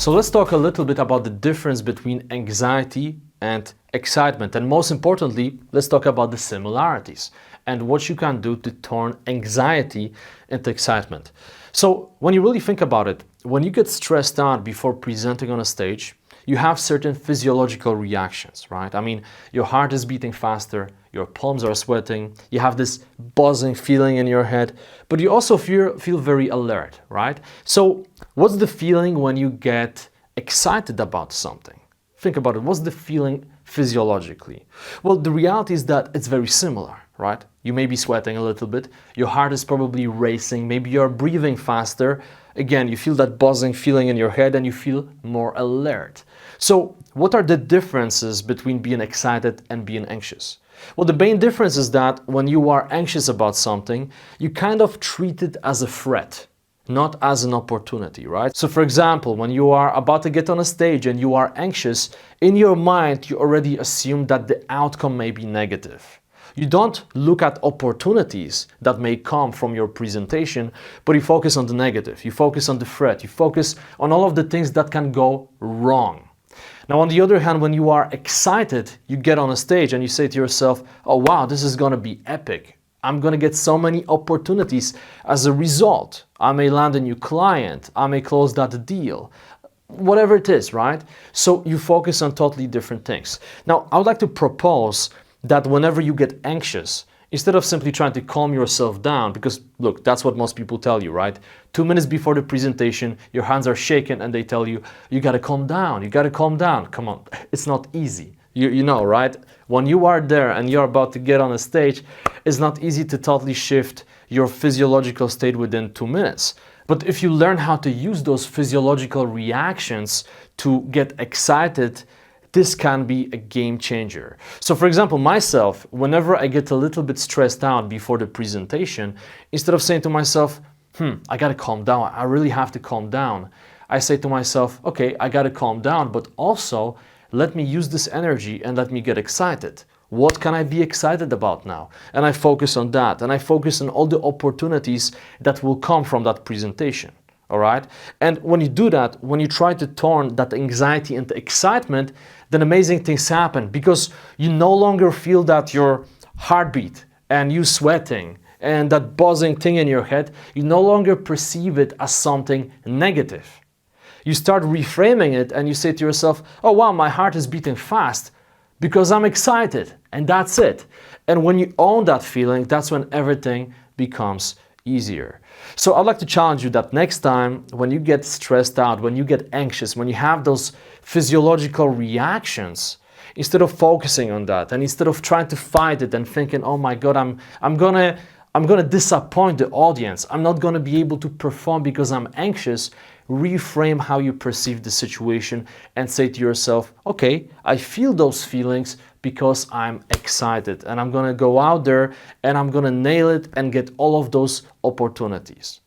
So let's talk a little bit about the difference between anxiety and excitement. And most importantly, let's talk about the similarities and what you can do to turn anxiety into excitement. So when you really think about it, when you get stressed out before presenting on a stage, you have certain physiological reactions, right? I mean, your heart is beating faster, your palms are sweating, you have this buzzing feeling in your head, but you also feel very alert, right? So what's the feeling when you get excited about something? Think about it. What's the feeling physiologically? Well, the reality is that it's very similar, right? You may be sweating a little bit, your heart is probably racing, maybe you're breathing faster. Again, you feel that buzzing feeling in your head and you feel more alert. So what are the differences between being excited and being anxious? Well, the main difference is that when you are anxious about something, you kind of treat it as a threat, not as an opportunity, right? So for example, when you are about to get on a stage and you are anxious, in your mind, you already assume that the outcome may be negative. You don't look at opportunities that may come from your presentation, but you focus on the negative, you focus on the threat, you focus on all of the things that can go wrong. Now, on the other hand, when you are excited, you get on a stage and you say to yourself, oh wow, this is gonna be epic. I'm gonna get so many opportunities as a result. I may land a new client, I may close that deal, whatever it is, right? So you focus on totally different things. Now, I would like to propose that whenever you get anxious, instead of simply trying to calm yourself down, because look, that's what most people tell you, right? 2 minutes before the presentation, your hands are shaking and they tell you, you gotta calm down, you gotta calm down. Come on, it's not easy. You know, right? When you are there and you're about to get on a stage, it's not easy to totally shift your physiological state within 2 minutes. But if you learn how to use those physiological reactions to get excited, this can be a game changer. So for example, myself, whenever I get a little bit stressed out before the presentation, instead of saying to myself, I gotta calm down, I really have to calm down, I say to myself, okay, I gotta calm down, but also let me use this energy and let me get excited. What can I be excited about now? And I focus on that, and I focus on all the opportunities that will come from that presentation. All right? And when you do that, when you try to turn that anxiety into excitement, then amazing things happen, because you no longer feel that your heartbeat and you sweating and that buzzing thing in your head, you no longer perceive it as something negative. You start reframing it and you say to yourself, oh wow, my heart is beating fast because I'm excited, and that's it. And when you own that feeling, that's when everything becomes easier. So I'd like to challenge you that next time when you get stressed out, when you get anxious, when you have those physiological reactions, instead of focusing on that and instead of trying to fight it and thinking, oh my God, I'm gonna disappoint the audience, I'm not gonna be able to perform because I'm anxious, reframe how you perceive the situation and say to yourself, okay, I feel those feelings because I'm excited and I'm gonna go out there and I'm gonna nail it and get all of those opportunities.